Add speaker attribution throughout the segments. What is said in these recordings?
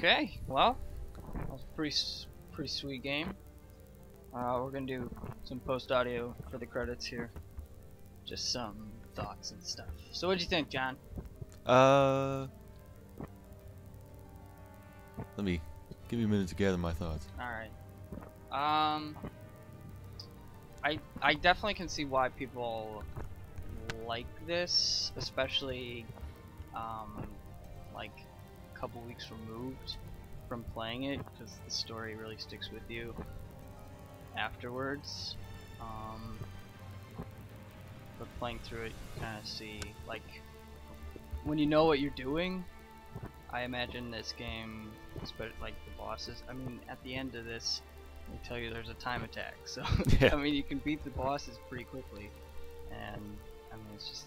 Speaker 1: Okay, well, that was a pretty sweet game. We're gonna do some post audio for the credits here. Just some thoughts and stuff. So what'd you think, John?
Speaker 2: Let me give me a minute to gather my thoughts.
Speaker 1: Alright. I definitely can see why people like this, especially like a couple weeks removed from playing it, because the story really sticks with you afterwards. But playing through it, you kind of see, like, when you know what you're doing, I imagine this game, especially like the bosses, I mean, at the end of this, they tell you there's a time attack, so
Speaker 2: Yeah.
Speaker 1: I mean, you can beat the bosses pretty quickly, and I mean, it's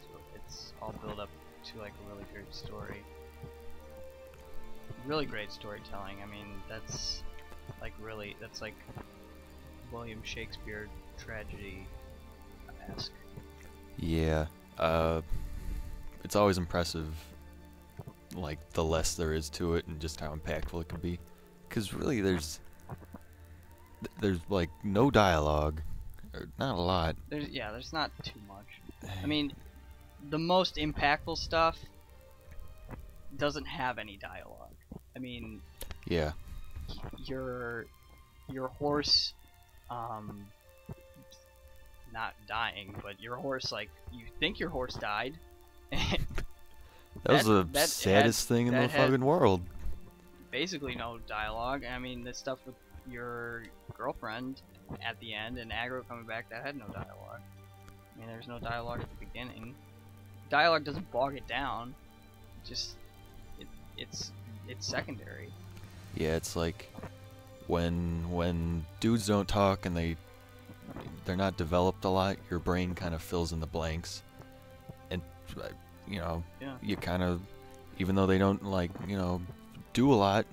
Speaker 1: all built up to like a really great story, really great storytelling. I mean, that's like William Shakespeare tragedy-esque.
Speaker 2: Yeah. It's always impressive, like, the less there is to it and just how impactful it can be. Because really, there's like no dialogue, or not a lot.
Speaker 1: There's not too much. I mean, the most impactful stuff doesn't have any dialogue. I mean,
Speaker 2: Yeah.
Speaker 1: your horse, not dying, but your horse, like, you think your horse died.
Speaker 2: That was the saddest thing in the fucking world.
Speaker 1: Basically no dialogue. I mean, the stuff with your girlfriend at the end and Aggro coming back, that had no dialogue. I mean, there's no dialogue at the beginning. Dialogue doesn't bog it down. It's secondary.
Speaker 2: Yeah, it's like when dudes don't talk and they're not developed a lot, your brain kind of fills in the blanks, and
Speaker 1: Yeah.
Speaker 2: you kind of, even though they don't, like, do a lot,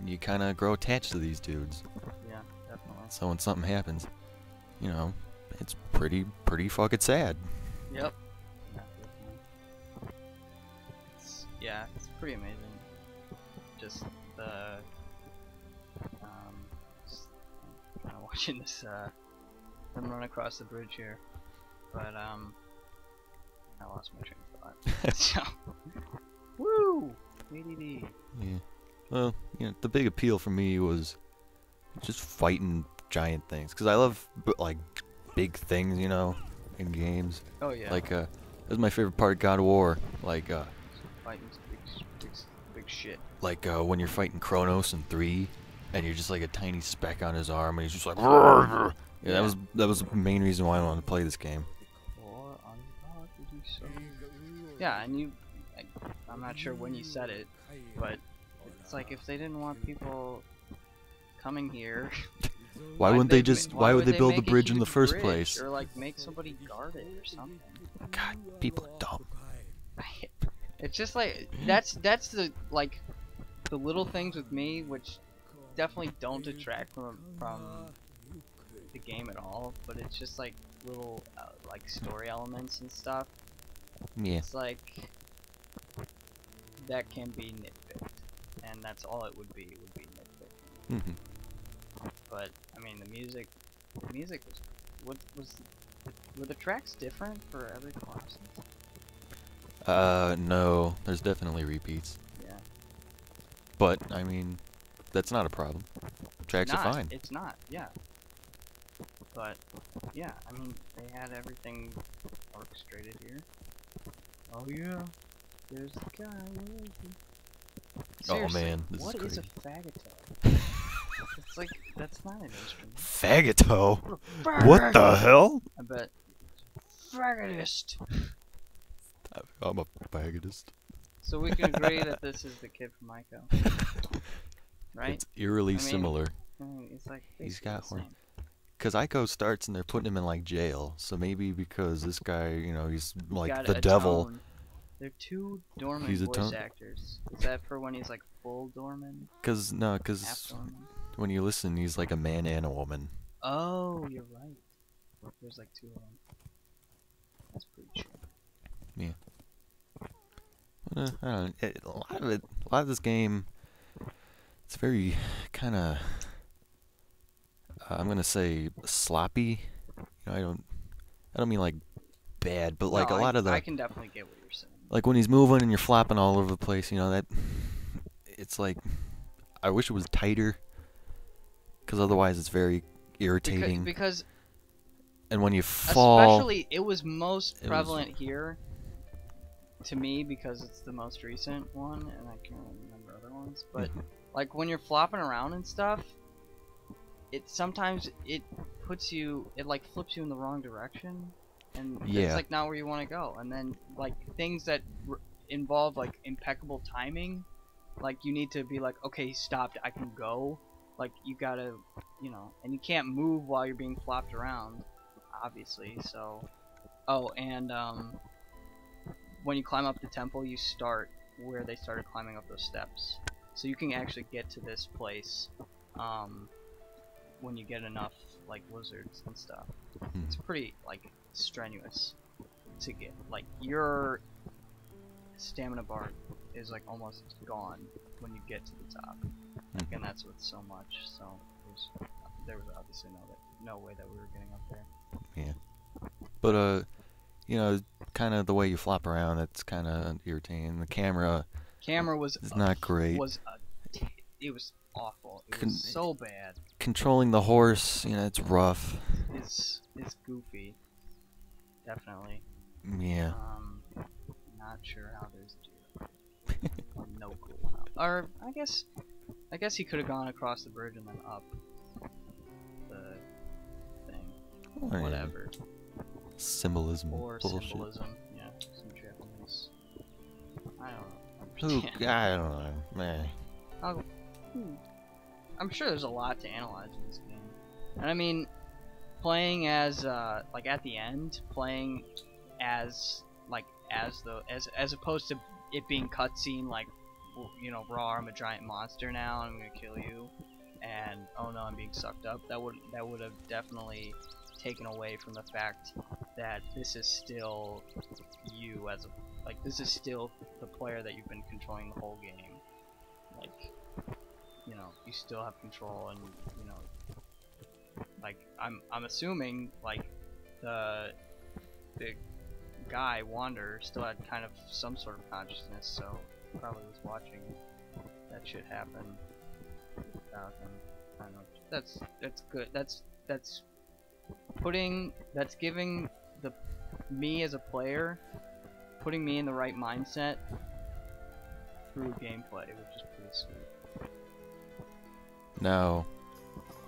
Speaker 2: you kind of grow attached to these dudes.
Speaker 1: Yeah, definitely.
Speaker 2: So when something happens, it's pretty fucking sad.
Speaker 1: Yep. Yeah, definitely. It's pretty amazing. Just the kind of watching this them run across the bridge here, but I lost my train of thought. So, woo, ADD.
Speaker 2: Yeah. Well, the big appeal for me was just fighting giant things, because I love like big things, in games.
Speaker 1: Oh yeah.
Speaker 2: Like that was my favorite part of God of War. Like
Speaker 1: fighting big shit.
Speaker 2: Like when you're fighting Kronos in 3, and you're just like a tiny speck on his arm, and he's just like, "Rrr." Yeah, that was the main reason why I wanted to play this game.
Speaker 1: Yeah, and I'm not sure when you said it, but it's like, if they didn't want people coming here,
Speaker 2: why would they build the bridge in the first
Speaker 1: bridge,
Speaker 2: place?
Speaker 1: or like make somebody guard it or something?
Speaker 2: God, people are dumb.
Speaker 1: It's just like that's the little things with me, which definitely don't detract from the game at all, but it's just like little like story elements and stuff.
Speaker 2: Yeah.
Speaker 1: It's like that can be nitpicked, and that's all it would be. It would be nitpicked. But I mean, the music were the tracks different for every Colossus?
Speaker 2: No, there's definitely repeats.
Speaker 1: Yeah.
Speaker 2: But I mean, that's not a problem. Tracks are fine.
Speaker 1: It's not, yeah. But yeah, I mean, they had everything orchestrated here. Oh yeah, there's the guy.
Speaker 2: Oh man, this
Speaker 1: what
Speaker 2: is
Speaker 1: is
Speaker 2: crazy.
Speaker 1: a faggoto? It's like, that's not an instrument.
Speaker 2: Faggoto? What the hell?
Speaker 1: I bet. Faggotist.
Speaker 2: I'm a faggotist.
Speaker 1: So we can agree that this is the kid from Ico, right?
Speaker 2: It's eerily similar.
Speaker 1: I mean, it's like
Speaker 2: He's got
Speaker 1: the
Speaker 2: horn.
Speaker 1: same.
Speaker 2: Because Ico starts and they're putting him in like jail, so maybe because this guy, he's like
Speaker 1: Gotta
Speaker 2: the devil.
Speaker 1: atone. They're two Dorman
Speaker 2: He's a
Speaker 1: voice
Speaker 2: tone.
Speaker 1: actors. Is that for when he's like full Dorman?
Speaker 2: Because
Speaker 1: Half Dorman?
Speaker 2: when you listen, he's like a man and a woman.
Speaker 1: Oh, you're right. There's like two of them. That's pretty true.
Speaker 2: Yeah. I don't know. A lot of this game, it's very kind of I'm gonna say sloppy. I don't mean like bad, but
Speaker 1: No,
Speaker 2: like a lot of
Speaker 1: I
Speaker 2: the
Speaker 1: can definitely get what you're saying.
Speaker 2: like when he's moving and you're flopping all over the place, that it's like I wish it was tighter, because otherwise it's very irritating.
Speaker 1: Because
Speaker 2: and when you fall,
Speaker 1: especially it was most
Speaker 2: it was-
Speaker 1: prevalent here to me because it's the most recent one, and I can't really remember other ones. But like when you're flopping around and stuff, it sometimes puts you, it like flips you in the wrong direction, and
Speaker 2: Yeah.
Speaker 1: it's like not where you want to go. And then like things that involve like impeccable timing, like you need to be like, okay, he stopped, I can go. Like you gotta, and you can't move while you're being flopped around, obviously. So, oh, and when you climb up the temple, you start where they started climbing up those steps, so you can actually get to this place when you get enough like wizards and stuff. It's pretty like strenuous to get. Like your stamina bar is like almost gone when you get to the top, and that's with so much. So there was obviously no way that we were getting up there.
Speaker 2: Yeah. But kind of the way you flop around, that's kind of irritating. The camera
Speaker 1: was
Speaker 2: not great.
Speaker 1: It was awful. It was so bad.
Speaker 2: Controlling the horse, it's rough.
Speaker 1: It's goofy. Definitely.
Speaker 2: Yeah.
Speaker 1: Not sure how those do. No clue how. Or I guess he could have gone across the bridge and then up the thing. Whatever.
Speaker 2: Symbolism.
Speaker 1: Or
Speaker 2: bullshit.
Speaker 1: symbolism. Yeah. Some Japanese. I
Speaker 2: Who?
Speaker 1: don't understand.
Speaker 2: I don't know. Man.
Speaker 1: I'm sure there's a lot to analyze in this game. And I mean, playing as like at the end, playing as opposed to it being cutscene, like, raw, I'm a giant monster now, I'm gonna kill you, and oh no, I'm being sucked up. That would have definitely taken away from the fact that this is still you this is still the player that you've been controlling the whole game. Like, you still have control, and like I'm assuming like the guy Wander still had kind of some sort of consciousness, so probably was watching that shit happen without him. I don't know. That's good. That's giving me as a player, putting me in the right mindset through gameplay, which is pretty sweet.
Speaker 2: No.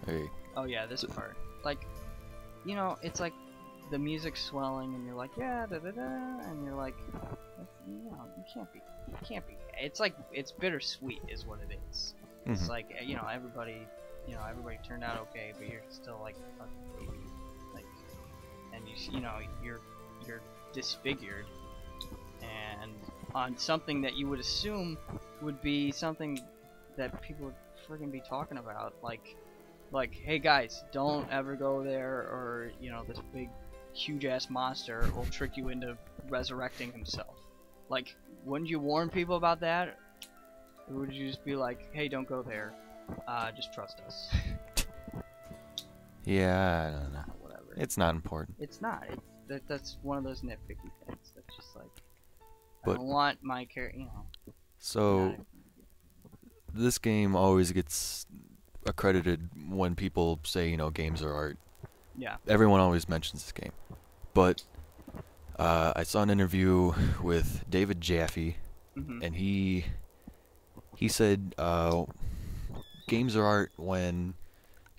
Speaker 2: Hey.
Speaker 1: Oh yeah, this part. Like, it's like the music's swelling and you're like, yeah, da da da, and you're like, you can't be. It's like, it's bittersweet is what it is. It's like, everybody turned out okay, but you're still like a baby, like, and you're disfigured, and on something that you would assume would be something that people would friggin' be talking about, like, hey guys, don't ever go there, or this big huge ass monster will trick you into resurrecting himself. Like, wouldn't you warn people about that? Or would you just be like, hey, don't go there, just trust us?
Speaker 2: Yeah, I don't know.
Speaker 1: Whatever.
Speaker 2: It's not important.
Speaker 1: It's not. That's one of those nitpicky things. That's just like,
Speaker 2: But,
Speaker 1: I don't want my character,
Speaker 2: So, this game always gets accredited when people say, games are art.
Speaker 1: Yeah.
Speaker 2: Everyone always mentions this game. But I saw an interview with David Jaffe, and he said games are art when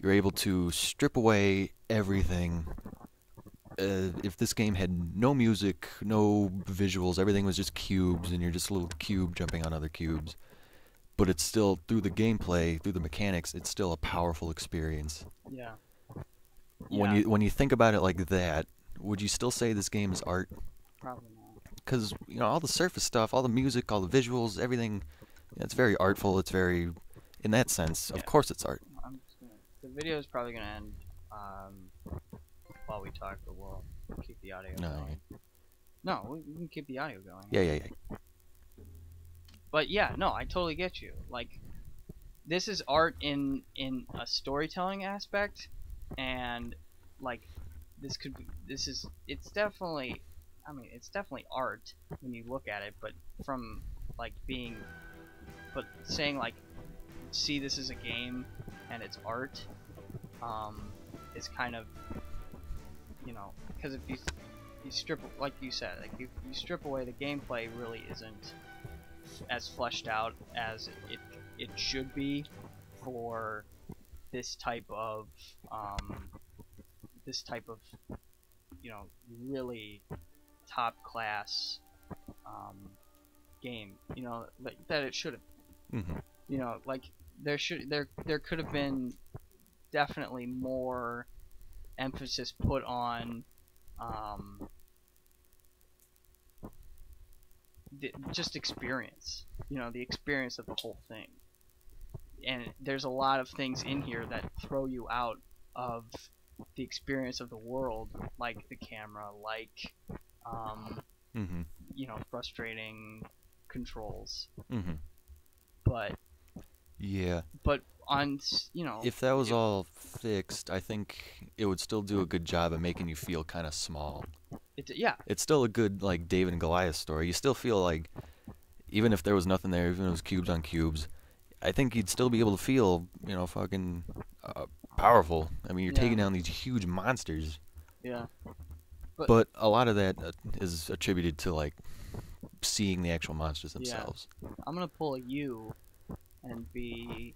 Speaker 2: you're able to strip away everything. If this game had no music, no visuals, everything was just cubes, and you're just a little cube jumping on other cubes, but it's still, through the gameplay, through the mechanics, it's still a powerful experience.
Speaker 1: Yeah.
Speaker 2: When you think about it like that, would you still say this game is art?
Speaker 1: Probably not.
Speaker 2: Because all the surface stuff, all the music, all the visuals, everything, it's very artful. It's very, in that sense, of course, it's art.
Speaker 1: The video is probably gonna end while we talk, but we'll keep the audio going. No, we can keep the audio going.
Speaker 2: Yeah.
Speaker 1: But yeah, no, I totally get you. Like, this is art in a storytelling aspect, and like it's definitely, I mean, it's definitely art when you look at it, but from like being, but saying like, see, this is a game and it's art, is kind of, you know, because if you strip, like you said, like you strip away the gameplay, really isn't as fleshed out as it should be for this type of this type of, you know, really top class game, you know, like that it should have.
Speaker 2: Mm-hmm.
Speaker 1: You know, like there could have been definitely more emphasis put on just experience, you know, the experience of the whole thing. And there's a lot of things in here that throw you out of the experience of the world, like the camera, like
Speaker 2: Mm-hmm.
Speaker 1: you know, frustrating controls.
Speaker 2: Mm-hmm.
Speaker 1: But
Speaker 2: Yeah.
Speaker 1: but on, you know,
Speaker 2: If that was all fixed, I think it would still do a good job of making you feel kind of small.
Speaker 1: yeah,
Speaker 2: It's still a good, like, David and Goliath story. You still feel like, even if there was nothing there, even if it was cubes on cubes, I think you'd still be able to feel, you know, fucking powerful. I mean, you're
Speaker 1: Yeah.
Speaker 2: taking down these huge monsters.
Speaker 1: yeah.
Speaker 2: But a lot of that is attributed to, like, seeing the actual monsters
Speaker 1: Yeah.
Speaker 2: themselves.
Speaker 1: I'm gonna pull a U and be.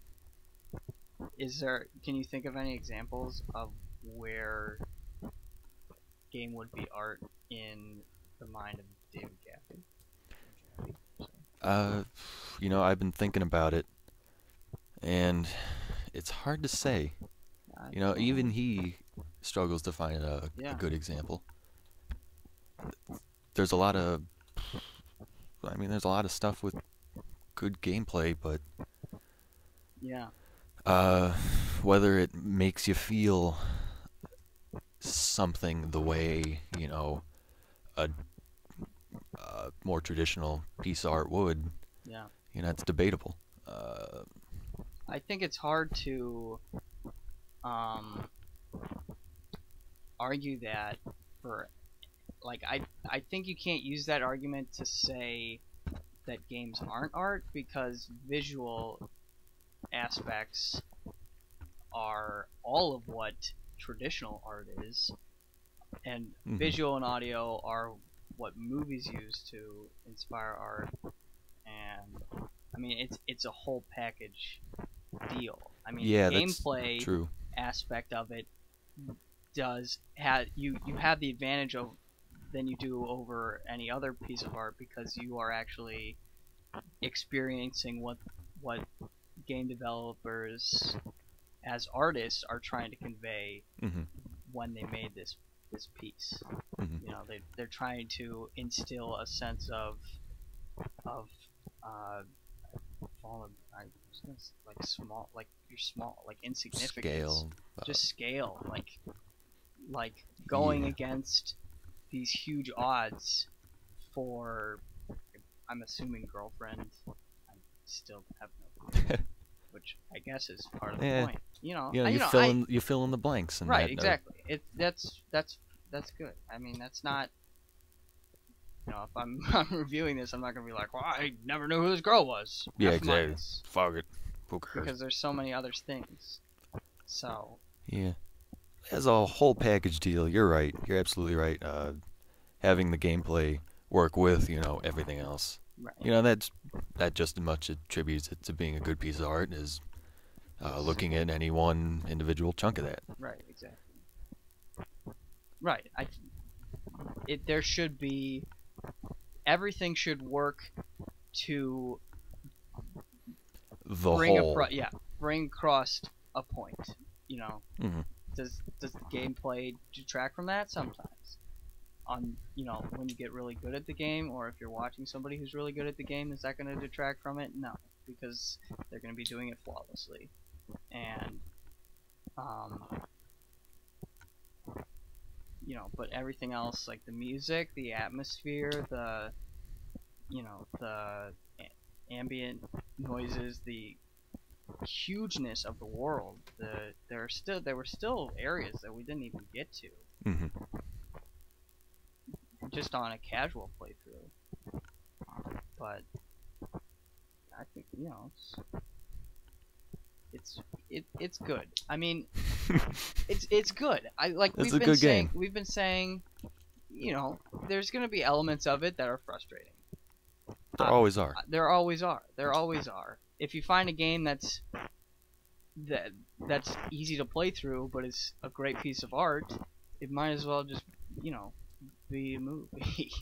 Speaker 1: Can you think of any examples of where game would be art in the mind of David Gaffey?
Speaker 2: You know, I've been thinking about it, and it's hard to say. You know, even he struggles to find a good example. There's a lot of, I mean, there's a lot of stuff with good gameplay, but
Speaker 1: Yeah.
Speaker 2: whether it makes you feel something the way, you know, a more traditional piece of art would,
Speaker 1: Yeah.
Speaker 2: you know, it's debatable.
Speaker 1: I think it's hard to argue that for, like, I think you can't use that argument to say that games aren't art, because visual aspects are all of what traditional art is, and visual and audio are what movies use to inspire art, and I mean it's a whole package deal. I mean,
Speaker 2: yeah,
Speaker 1: the gameplay
Speaker 2: that's true.
Speaker 1: aspect of it does have you have the advantage of than you do over any other piece of art, because you are actually experiencing what game developers as artists are trying to convey when they made this piece. You know, they're trying to instill a sense of like small, like you're small, like insignificance,
Speaker 2: Scale,
Speaker 1: just scale, like going against these huge odds for, I'm assuming, girlfriend. I still have no clue, which I guess is part of the point. You know,
Speaker 2: you fill in the blanks, and
Speaker 1: right,
Speaker 2: that,
Speaker 1: exactly. That's good. I mean, that's not. You know, if I'm reviewing this, I'm not gonna be like, well, I never knew who this girl was.
Speaker 2: Yeah,
Speaker 1: F
Speaker 2: exactly.
Speaker 1: minus.
Speaker 2: Fuck it. Who cares?
Speaker 1: Because there's so many other things. So.
Speaker 2: Yeah. As a whole package deal, you're right. You're absolutely right. Having the gameplay work with, you know, everything else.
Speaker 1: Right.
Speaker 2: You know, that just as much attributes it to being a good piece of art as looking at any one individual chunk of that.
Speaker 1: Right. Exactly. Right. There should be, everything should work to bring across a point. You know, does the gameplay detract from that? Sometimes. You know, when you get really good at the game, or if you're watching somebody who's really good at the game, is that going to detract from it? No, because they're going to be doing it flawlessly. And you know, but everything else, like the music, the atmosphere, the, you know, the ambient noises, the hugeness of the world, there were still areas that we didn't even get to, just on a casual playthrough. But I think, you know, it's good. I mean, it's good.
Speaker 2: It's a good game.
Speaker 1: We've been saying, you know, there's gonna be elements of it that are frustrating.
Speaker 2: There always are.
Speaker 1: There always are. There always are. If you find a game that's easy to play through, but is a great piece of art, it might as well just, you know, be a movie.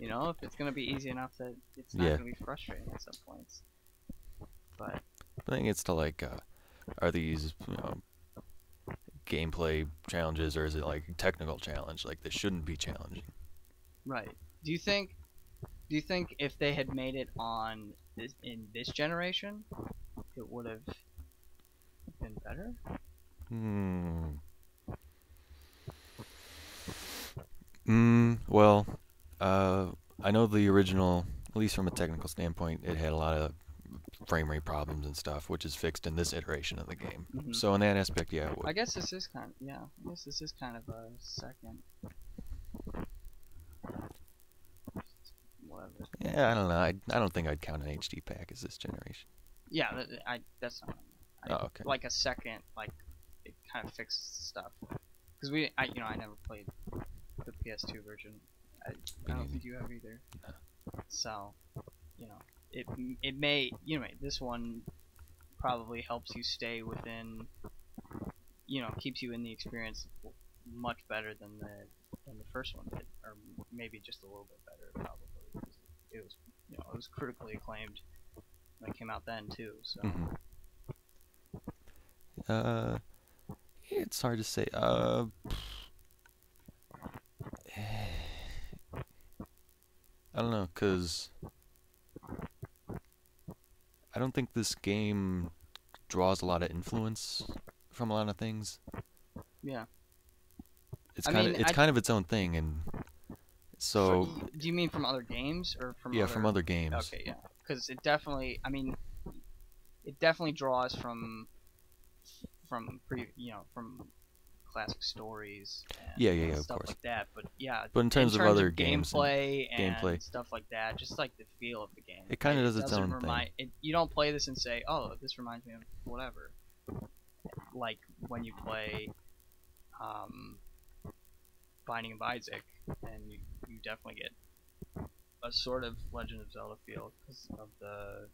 Speaker 1: You know, if it's gonna be easy enough that it's not gonna be frustrating at some points. But
Speaker 2: I think it's to like, are these, you know, gameplay challenges, or is it like a technical challenge? Like, this shouldn't be challenging.
Speaker 1: Right. Do you think if they had made it in this generation, it would have been better?
Speaker 2: Well, I know the original, at least from a technical standpoint, it had a lot of frame rate problems and stuff, which is fixed in this iteration of the game. So in that aspect, yeah, it would.
Speaker 1: I guess this is kind of a second. Whatever.
Speaker 2: Yeah, I don't know. I don't think I'd count an HD pack as this generation.
Speaker 1: Yeah, that's not.
Speaker 2: Oh, okay.
Speaker 1: Like a second, like it kind of fixed stuff. Because I never played the PS2 version. I don't think you have either.
Speaker 2: No.
Speaker 1: So, you know, it may, you know, this one probably helps you stay within, you know, keeps you in the experience much better than the first one did, or maybe just a little bit better probably. It was, you know, it was critically acclaimed when it came out then too. So.
Speaker 2: It's hard to say. I don't know, cause I don't think this game draws a lot of influence from a lot of things.
Speaker 1: Yeah.
Speaker 2: It's kind of its own thing, and so.
Speaker 1: Do you mean from other games or from?
Speaker 2: Yeah, from other games.
Speaker 1: Okay, yeah, because it definitely draws from classic stories. And
Speaker 2: of
Speaker 1: stuff
Speaker 2: course.
Speaker 1: like that. But yeah.
Speaker 2: But in terms of other games,
Speaker 1: gameplay and stuff like that, just like the feel of the game.
Speaker 2: It kind of does its own thing.
Speaker 1: You don't play this and say, "Oh, this reminds me of whatever." Like when you play Binding of Isaac, and you definitely get a sort of Legend of Zelda feel because of the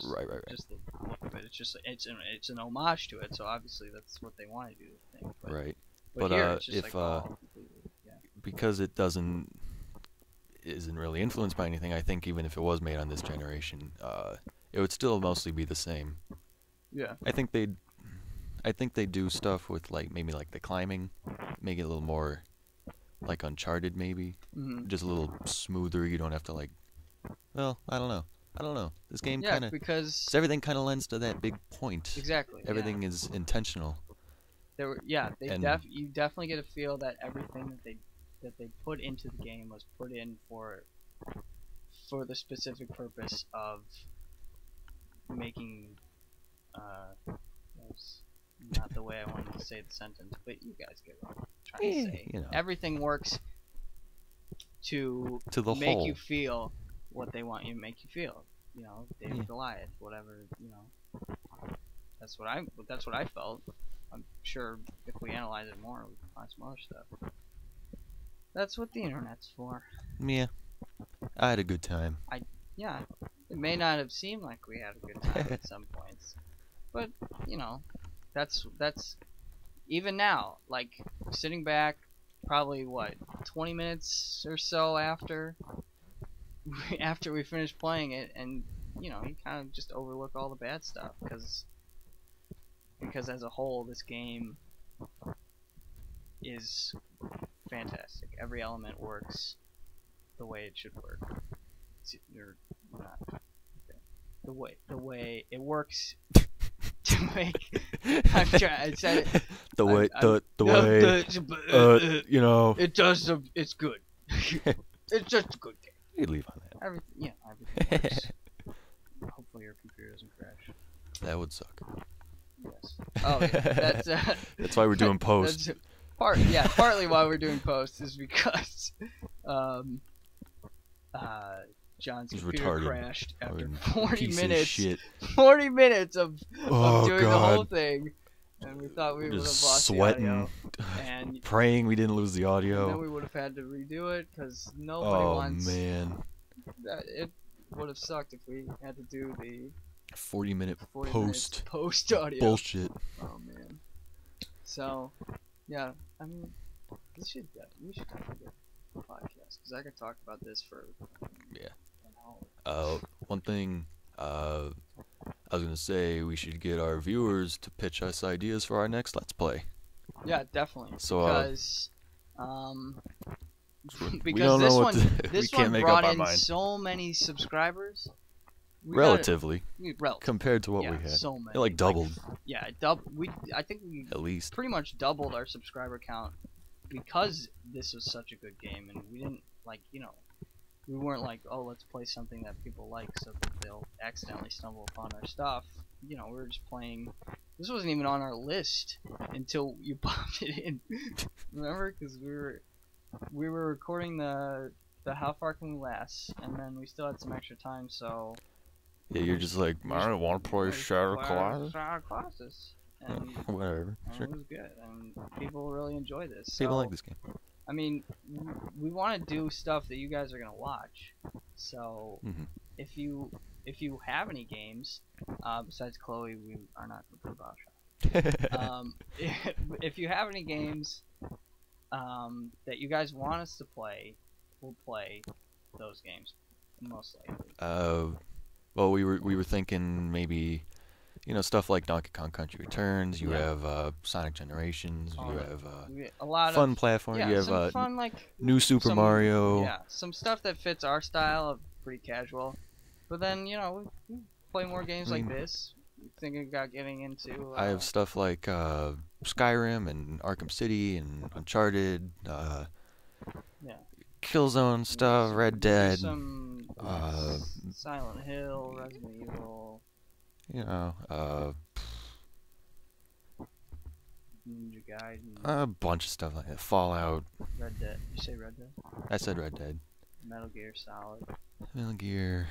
Speaker 2: right.
Speaker 1: just the look of it. It's an homage to it, so obviously that's what they want to do. I think.
Speaker 2: Right.
Speaker 1: But here, it's just
Speaker 2: because it isn't really influenced by anything, I think even if it was made on this generation, it would still mostly be the same.
Speaker 1: Yeah.
Speaker 2: I think they do stuff with maybe the climbing, make it a little more like Uncharted maybe, just a little smoother. You don't have to well, I don't know. This game kind of, because everything kind of lends to that big point.
Speaker 1: Exactly.
Speaker 2: Everything is intentional.
Speaker 1: You definitely get a feel that everything that they put into the game was put in for the specific purpose of making that's not the way I wanted to say the sentence, but you guys get what I'm trying to say.
Speaker 2: You know.
Speaker 1: Everything works to
Speaker 2: the
Speaker 1: make
Speaker 2: whole.
Speaker 1: You feel what they want you to make you feel. You know, David Goliath, whatever. You know, that's what I felt. I'm sure if we analyze it more, we can find some other stuff. That's what the internet's for.
Speaker 2: Yeah, I had a good time.
Speaker 1: It may not have seemed like we had a good time at some points, but you know, that's even now. Like sitting back, probably 20 minutes or so after we finish playing it, and you know, you kind of just overlook all the bad stuff because as a whole, this game is fantastic. Every element works the way it should work. The way it works to make. I said it.
Speaker 2: You know.
Speaker 1: It does. It's good. It's just a good game.
Speaker 2: You leave on that.
Speaker 1: Everything works. Hopefully your computer doesn't crash.
Speaker 2: That would suck.
Speaker 1: Yes. Oh yeah,
Speaker 2: that's why we're doing post.
Speaker 1: Partly why we're doing post is because John's
Speaker 2: He's
Speaker 1: computer
Speaker 2: retarded.
Speaker 1: crashed after
Speaker 2: Fucking
Speaker 1: 40
Speaker 2: piece of
Speaker 1: minutes.
Speaker 2: shit.
Speaker 1: 40 minutes of doing the whole
Speaker 2: God.
Speaker 1: thing, and we thought we would have
Speaker 2: Just
Speaker 1: lost
Speaker 2: sweating,
Speaker 1: the audio, and
Speaker 2: praying we didn't lose the audio.
Speaker 1: then we would have had to redo it because nobody wants.
Speaker 2: Oh man.
Speaker 1: It would have sucked if we had to do the
Speaker 2: 40-minute
Speaker 1: 40
Speaker 2: post
Speaker 1: audio.
Speaker 2: bullshit.
Speaker 1: Oh man. So, yeah, I mean, we should definitely get a podcast because I could talk about this for
Speaker 2: Yeah.
Speaker 1: an hour.
Speaker 2: One thing I was gonna say, we should get our viewers to pitch us ideas for our next Let's Play.
Speaker 1: Yeah, definitely.
Speaker 2: So
Speaker 1: because
Speaker 2: we don't know what
Speaker 1: this
Speaker 2: we can't
Speaker 1: one
Speaker 2: make
Speaker 1: brought
Speaker 2: up our
Speaker 1: in
Speaker 2: mind.
Speaker 1: so many subscribers.
Speaker 2: Relatively,
Speaker 1: Relative.
Speaker 2: compared to what
Speaker 1: Yeah,
Speaker 2: we had.
Speaker 1: so many.
Speaker 2: It like doubled.
Speaker 1: I think we
Speaker 2: At least.
Speaker 1: pretty much doubled our subscriber count because this was such a good game, and we didn't we weren't like, oh, let's play something that people like so that they'll accidentally stumble upon our stuff. We were just playing. This wasn't even on our list until you popped it in. Remember? Because we were recording the How Far Can We Last, and then we still had some extra time, so.
Speaker 2: Yeah, you're just like, I don't want to play Shadow Colossus.
Speaker 1: Shadow Colossus. And,
Speaker 2: Whatever. Sure.
Speaker 1: It was good, and people really enjoy this.
Speaker 2: People
Speaker 1: so,
Speaker 2: like this game.
Speaker 1: I mean, we want to do stuff that you guys are gonna watch. So if you have any games, besides Chloe, we are not gonna play Bioshock. If you have any games that you guys want us to play, we'll play those games most likely.
Speaker 2: Well, we were thinking maybe, stuff like Donkey Kong Country Returns. You have Sonic Generations. You have
Speaker 1: a lot
Speaker 2: fun
Speaker 1: of
Speaker 2: platform.
Speaker 1: Yeah,
Speaker 2: you
Speaker 1: some
Speaker 2: have
Speaker 1: fun
Speaker 2: New Super Mario.
Speaker 1: Yeah, some stuff that fits our style of pretty casual. But then we play more games like this. Thinking about getting into.
Speaker 2: I have stuff like Skyrim and Arkham City and Uncharted. Killzone stuff, Red Dead.
Speaker 1: Some Silent Hill, Resident Evil. Ninja Gaiden.
Speaker 2: A bunch of stuff like that. Fallout.
Speaker 1: Red Dead. Did you say Red Dead?
Speaker 2: I said Red Dead.
Speaker 1: Metal Gear Solid.
Speaker 2: Metal Gear.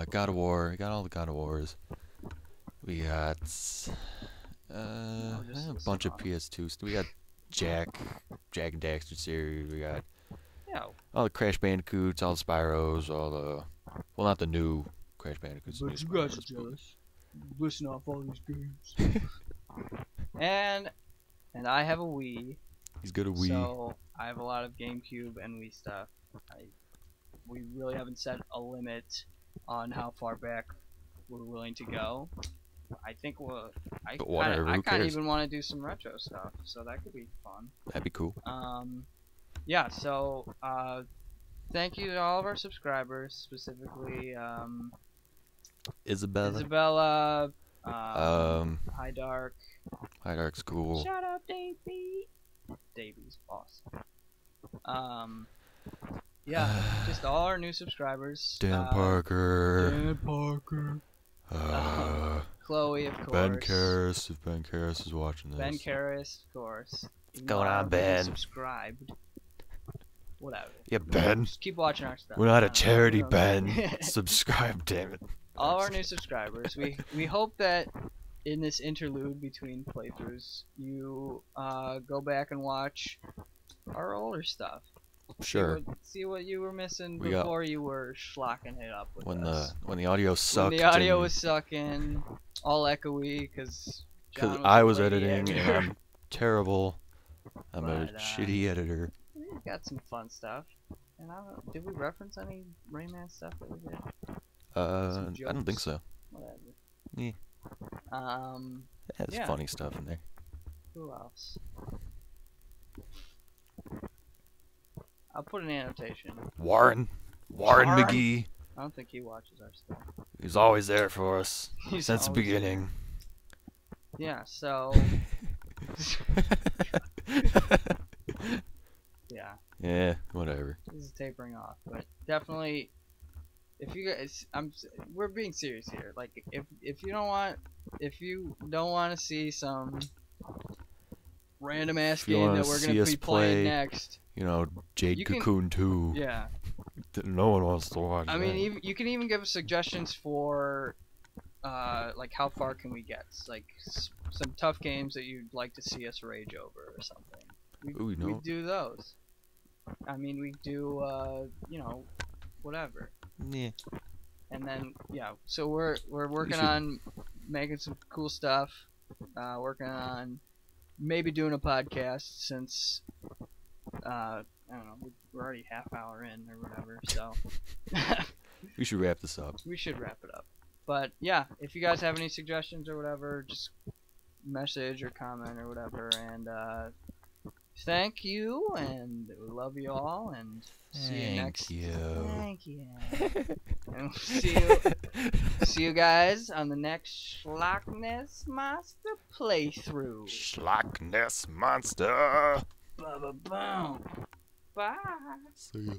Speaker 2: God of War. We got all the God of Wars. We got a bunch of PS2s. We got Jak and Daxter series. We got all the Crash Bandicoots, all the Spyros, all the not the new Crash Bandicoots.
Speaker 1: But you guys are jealous. Listen off all these games. and I have a Wii.
Speaker 2: He's good at Wii.
Speaker 1: So I have a lot of GameCube and Wii stuff. We really haven't set a limit on how far back we're willing to go. I think I kind of even want to do some retro stuff, so that could be fun.
Speaker 2: That'd be cool.
Speaker 1: Yeah. So thank you to all of our subscribers, specifically Isabella, High Dark.
Speaker 2: High Dark's cool.
Speaker 1: Shout out Davey. Davey's awesome. Yeah, just all our new subscribers.
Speaker 2: Dan Parker.
Speaker 1: Chloe, of course.
Speaker 2: Ben Karras, if Ben Karras is watching this.
Speaker 1: Ben Karras, of course.
Speaker 2: What's going on, Ben?
Speaker 1: Subscribed. Whatever.
Speaker 2: Yeah, Ben.
Speaker 1: Just keep watching our stuff.
Speaker 2: We're not a charity, Ben. Subscribe, damn it.
Speaker 1: All our new subscribers. We hope that in this interlude between playthroughs, you go back and watch our older stuff.
Speaker 2: Sure.
Speaker 1: See what you were missing before you were schlocking it up with us.
Speaker 2: When the audio sucked.
Speaker 1: When the audio was sucking, all echoey, because
Speaker 2: I was editing and I'm terrible. I'm a shitty editor.
Speaker 1: We got some fun stuff. And did we reference any Rayman stuff that we did?
Speaker 2: I don't think so.
Speaker 1: Whatever.
Speaker 2: Yeah. There's funny stuff in there.
Speaker 1: Who else? I'll put an annotation.
Speaker 2: Warren McGee.
Speaker 1: I don't think he watches our stuff.
Speaker 2: He's always there for us since the beginning.
Speaker 1: Yeah, so. Yeah.
Speaker 2: Yeah, whatever.
Speaker 1: This is tapering off, but definitely, if you guys, we're being serious here. Like, if you don't want if you don't want to see some random ass
Speaker 2: If you
Speaker 1: game
Speaker 2: wanna
Speaker 1: that we're
Speaker 2: see
Speaker 1: gonna
Speaker 2: us
Speaker 1: be playing
Speaker 2: play,
Speaker 1: next,
Speaker 2: you know, Jade
Speaker 1: you can-
Speaker 2: Cocoon 2.
Speaker 1: yeah.
Speaker 2: No one wants to watch
Speaker 1: I
Speaker 2: that.
Speaker 1: mean, you can even give us suggestions for, like how far can we get? Like some tough games that you'd like to see us rage over or something.
Speaker 2: Ooh, no.
Speaker 1: We do those. I mean, we do, you know, whatever.
Speaker 2: Yeah.
Speaker 1: And then, yeah, so we're working
Speaker 2: should-
Speaker 1: on making some cool stuff. Working on maybe doing a podcast since, I don't know, we're already half hour in or whatever, so.
Speaker 2: We should wrap this up.
Speaker 1: We should wrap it up. But yeah, if you guys have any suggestions or whatever, just message or comment or whatever. And thank you, and we love you all, and see you next. Thank you. And we'll see you guys on the next Schlockness Monster playthrough.
Speaker 2: Schlockness Monster.
Speaker 1: Ba ba boom. Bye.
Speaker 2: See ya.